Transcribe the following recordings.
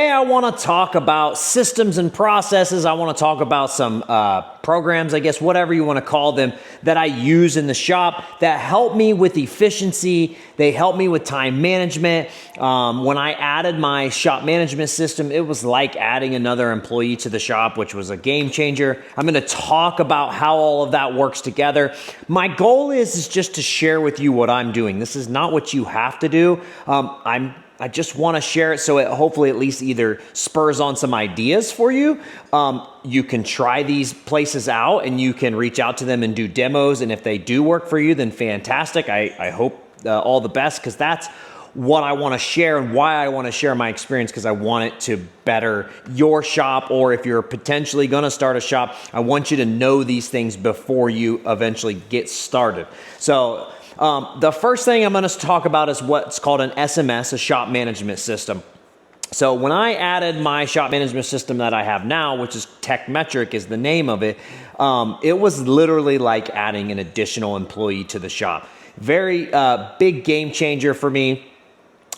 Today I want to talk about systems and processes. I want to talk about some programs, I guess, whatever you want to call them, that I use in the shop that help me with efficiency. They help me with time management. When I added my shop management system, it was like adding another employee to the shop, which was a game changer. I'm going to talk about how all of that works together. My goal is just to share with you what I'm doing. This is not what you have to do. I just want to share it so it hopefully at least either spurs on some ideas for you. You can try these places out and you can reach out to them and do demos. And if they do work for you, then fantastic. I hope all the best, because that's what I want to share and why I want to share my experience, because I want it to better your shop. Or if you're potentially going to start a shop, I want you to know these things before you eventually get started. So the first thing I'm going to talk about is what's called an SMS, a shop management system. So when I added my shop management system that I have now, which is TechMetric is the name of it, it was literally like adding an additional employee to the shop. Very big game changer for me.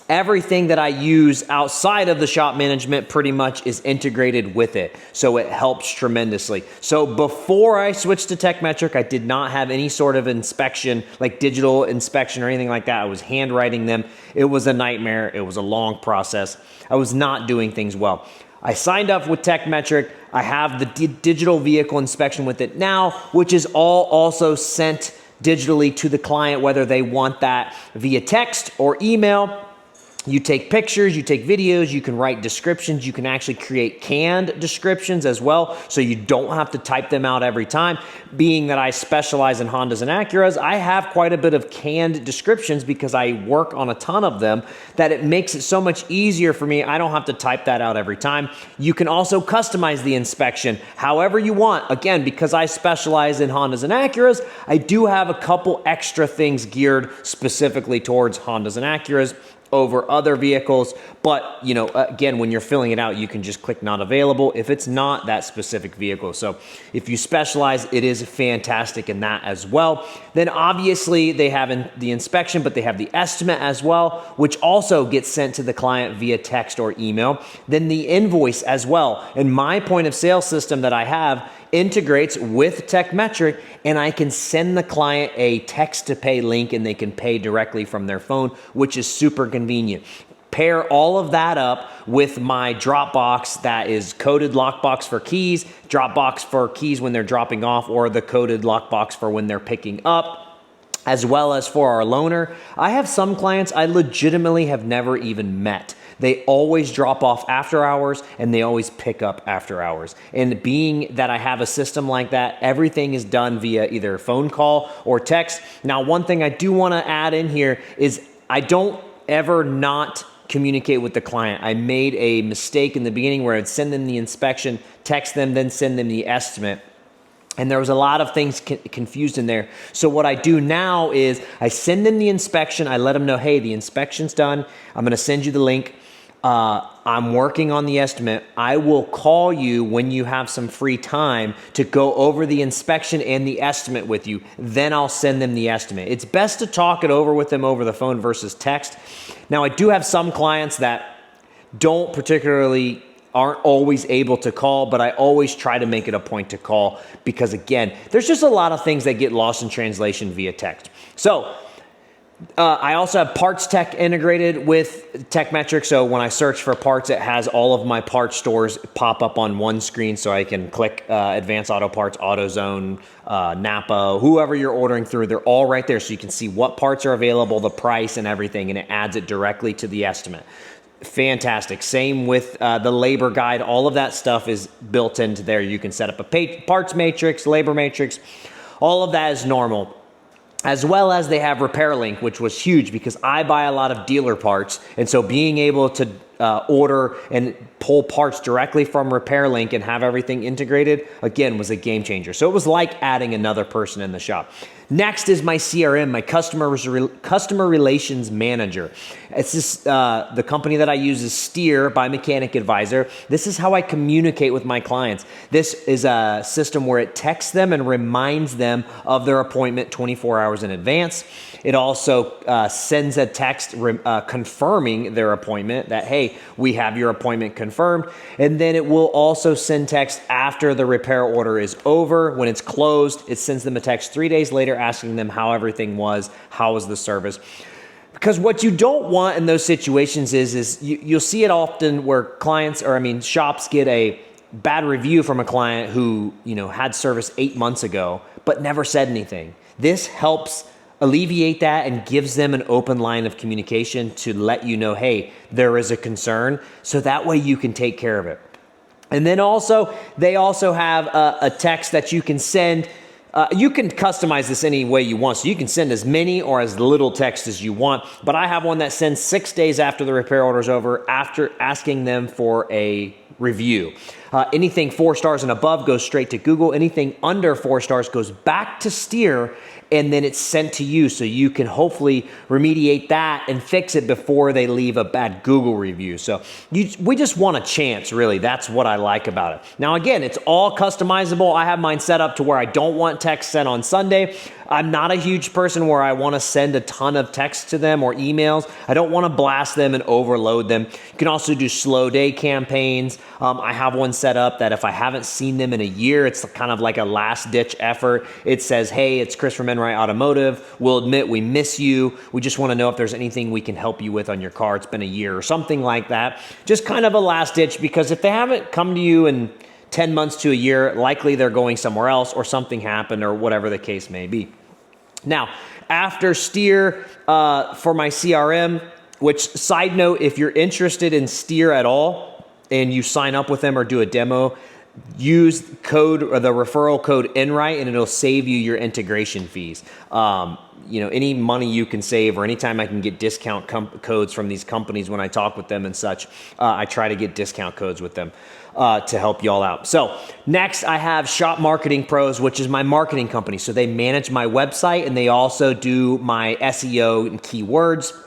Everything that I use outside of the shop management pretty much is integrated with it. So it helps tremendously. So before I switched to TechMetric, I did not have any sort of inspection, like digital inspection or anything like that. I was handwriting them. It was a nightmare. It was a long process. I was not doing things well. I signed up with TechMetric. I have the digital vehicle inspection with it now, which is all also sent digitally to the client, whether they want that via text or email. You take pictures, you take videos, you can write descriptions, you can actually create canned descriptions as well, so you don't have to type them out every time. Being that I specialize in Hondas and Acuras, I have quite a bit of canned descriptions because I work on a ton of them, that it makes it so much easier for me. I don't have to type that out every time. You can also customize the inspection however you want. Again, because I specialize in Hondas and Acuras, I do have a couple extra things geared specifically towards Hondas and Acuras over other vehicles. But, you know, again, when you're filling it out, you can just click not available if it's not that specific vehicle. So if you specialize, it is fantastic in that as well. Then obviously they have the inspection, but they have the estimate as well, which also gets sent to the client via text or email. Then the invoice as well. And my point of sale system that I have integrates with TechMetric, and I can send the client a text to pay link and they can pay directly from their phone, which is super convenient. Pair all of that up with my Dropbox that is coded lockbox for keys, Dropbox for keys when they're dropping off, or the coded lockbox for when they're picking up, as well as for our loaner. I have some clients I legitimately have never even met. They always drop off after hours and they always pick up after hours. And being that I have a system like that, everything is done via either phone call or text. Now, one thing I do want to add in here is I don't ever not communicate with the client. I made a mistake in the beginning where I'd send them the inspection, text them, then send them the estimate. And there was a lot of things confused in there. So what I do now is I send them the inspection. I let them know, hey, the inspection's done. I'm going to send you the link. I'm working on the estimate. I will call you when you have some free time to go over the inspection and the estimate with you. Then I'll send them the estimate. It's best to talk it over with them over the phone versus text. Now, I do have some clients that aren't always able to call, but I always try to make it a point to call because, again, there's just a lot of things that get lost in translation via text. So I also have Parts Tech integrated with TechMetric. So when I search for parts, it has all of my parts stores pop up on one screen, so I can click Advanced Auto Parts, AutoZone, Napa, whoever you're ordering through. They're all right there, so you can see what parts are available, the price and everything, and it adds it directly to the estimate. Fantastic. Same with the labor guide. All of that stuff is built into there. You can set up a parts matrix, labor matrix. All of that is normal. As well as they have Repair Link, which was huge because I buy a lot of dealer parts. And so being able to order and pull parts directly from Repair Link and have everything integrated, again, was a game changer. So it was like adding another person in the shop. Next is my CRM, my customer relations manager. It's this, the company that I use is Steer by Mechanic Advisor. This is how I communicate with my clients. This is a system where it texts them and reminds them of their appointment 24 hours in advance. It also sends a text confirming their appointment that, hey, we have your appointment confirmed. And then it will also send text after the repair order is over. When it's closed, it sends them a text 3 days later asking them how everything was, how was the service. Because what you don't want in those situations is you'll see it often where shops get a bad review from a client who, had service 8 months ago, but never said anything. This helps alleviate that and gives them an open line of communication to let you know, hey, there is a concern. So that way you can take care of it. And then they also have a text that you can send. You can customize this any way you want. So you can send as many or as little text as you want. But I have one that sends 6 days after the repair order is over, after asking them for a review. Anything 4 stars and above goes straight to Google. Anything under 4 stars goes back to Steer, and then it's sent to you so you can hopefully remediate that and fix it before they leave a bad Google review. So we just want a chance, really. That's what I like about it. Now, again, it's all customizable. I have mine set up to where I don't want text sent on Sunday. I'm not a huge person where I want to send a ton of text to them or emails. I don't want to blast them and overload them. You can also do slow day campaigns. I have one set up that if I haven't seen them in a year, it's kind of like a last ditch effort. It says, hey, it's Chris from Enright Automotive. We'll admit we miss you. We just want to know if there's anything we can help you with on your car. It's been a year or something like that. Just kind of a last ditch, because if they haven't come to you in 10 months to a year, likely they're going somewhere else or something happened or whatever the case may be. Now, after Steer, for my CRM, which, side note, if you're interested in Steer at all and you sign up with them or do a demo, use code or the referral code Enright and it'll save you your integration fees. Any money you can save, or anytime I can get discount codes from these companies when I talk with them and such, I try to get discount codes with them to help y'all out. So next I have Shop Marketing Pros, which is my marketing company. So they manage my website and they also do my SEO and keywords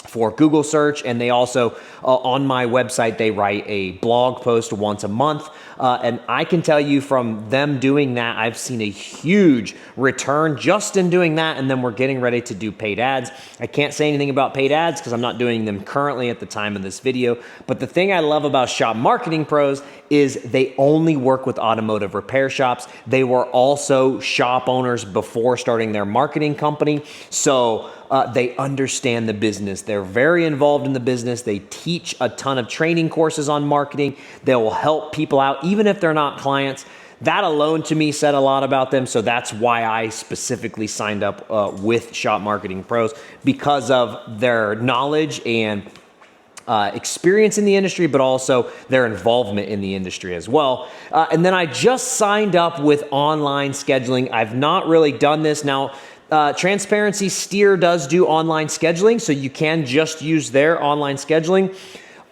for Google search. And they also, on my website, they write a blog post once a month. And I can tell you from them doing that, I've seen a huge return just in doing that. And then we're getting ready to do paid ads. I can't say anything about paid ads because I'm not doing them currently at the time of this video. But the thing I love about Shop Marketing Pros is they only work with automotive repair shops. They were also shop owners before starting their marketing company. So they understand the business. They're very involved in the business. They teach a ton of training courses on marketing. They will help people out, even if they're not clients. That alone to me said a lot about them. So that's why I specifically signed up with Shop Marketing Pros, because of their knowledge and experience in the industry, but also their involvement in the industry as well. And then I just signed up with online scheduling. I've not really done this. Now, transparency, Steer does do online scheduling, so you can just use their online scheduling.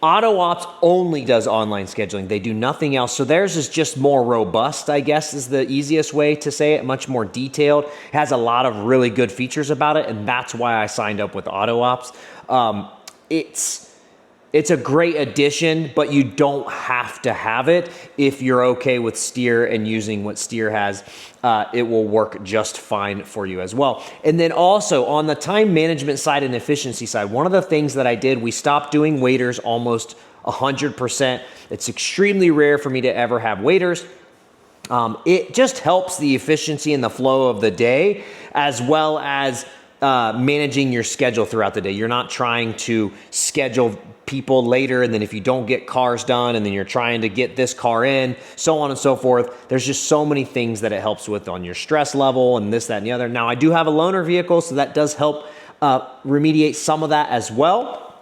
AutoOps only does online scheduling. They do nothing else. So theirs is just more robust, I guess is the easiest way to say it, much more detailed. It has a lot of really good features about it, and that's why I signed up with AutoOps. It's a great addition, but you don't have to have it. If you're okay with Steer and using what Steer has, it will work just fine for you as well. And then also on the time management side and efficiency side, one of the things that I did, we stopped doing waiters almost 100%. It's extremely rare for me to ever have waiters. It just helps the efficiency and the flow of the day, as well as managing your schedule throughout the day. You're not trying to schedule people later, and then if you don't get cars done, and then you're trying to get this car in, so on and so forth. There's just so many things that it helps with on your stress level and this, that, and the other. Now, I do have a loaner vehicle, so that does help remediate some of that as well.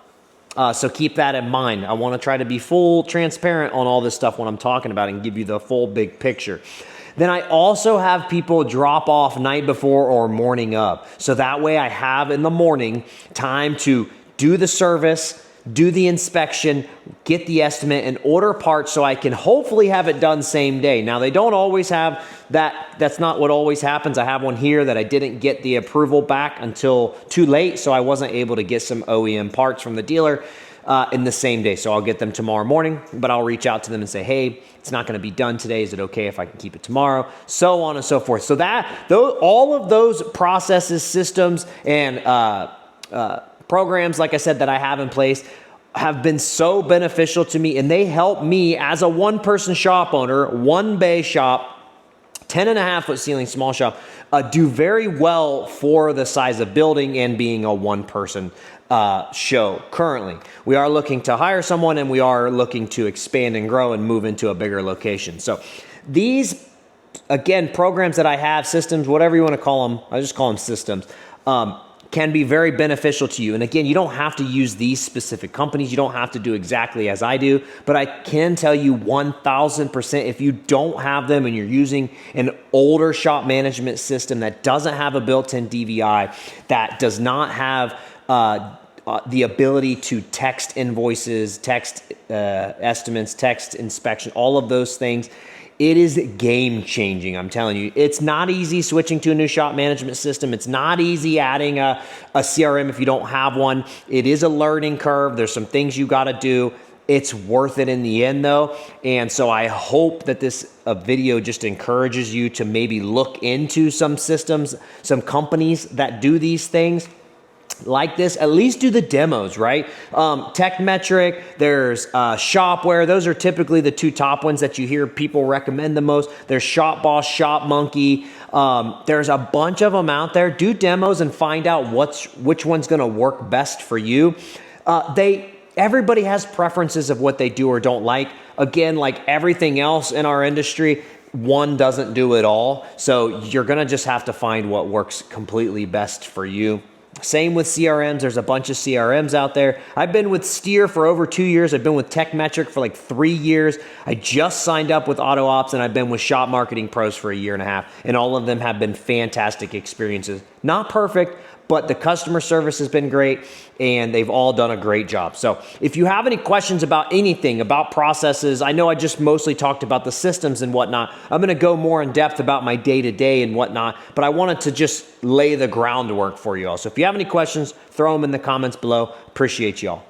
So keep that in mind. I want to try to be full transparent on all this stuff when I'm talking about it and give you the full big picture. Then I also have people drop off night before or morning of. So that way I have in the morning time to do the service, do the inspection, get the estimate, and order parts so I can hopefully have it done same day. Now, they don't always have that. That's not what always happens. I have one here that I didn't get the approval back until too late, so I wasn't able to get some OEM parts from the dealer. in the same day. So I'll get them tomorrow morning, but I'll reach out to them and say, hey, it's not going to be done today. Is it okay if I can keep it tomorrow? So on and so forth. So all of those processes, systems, and programs, like I said, that I have in place have been so beneficial to me, and they help me as a one-person shop owner, one bay shop, 10.5-foot ceiling, small shop, do very well for the size of building and being a one-person show currently. We are looking to hire someone, and we are looking to expand and grow and move into a bigger location. So these, again, programs that I have, systems, whatever you want to call them, I just call them systems, can be very beneficial to you. And again, you don't have to use these specific companies. You don't have to do exactly as I do, but I can tell you 1000%, if you don't have them and you're using an older shop management system that doesn't have a built-in DVI, that does not have the ability to text invoices, text estimates, text inspection, all of those things, it is game changing. I'm telling you, it's not easy switching to a new shop management system. It's not easy adding a CRM if you don't have one. It is a learning curve. There's some things you got to do. It's worth it in the end though. And so I hope that this video just encourages you to maybe look into some systems, some companies that do these things like this. At least do the demos, right? TechMetric, there's Shopware. Those are typically the two top ones that you hear people recommend the most. There's ShopBoss, ShopMonkey. There's a bunch of them out there. Do demos and find out which one's going to work best for you. Everybody has preferences of what they do or don't like. Again, like everything else in our industry, one doesn't do it all. So you're going to just have to find what works completely best for you. Same with CRMs. There's a bunch of CRMs out there. I've been with Steer for over 2 years. I've been with TechMetric for like 3 years. I just signed up with AutoOps, and I've been with Shop Marketing Pros for 1.5 years. And all of them have been fantastic experiences. Not perfect, but the customer service has been great, and they've all done a great job. So if you have any questions about anything, about processes, I know I just mostly talked about the systems and whatnot. I'm going to go more in depth about my day-to-day and whatnot, but I wanted to just lay the groundwork for you all. So if you have any questions, throw them in the comments below. Appreciate you all.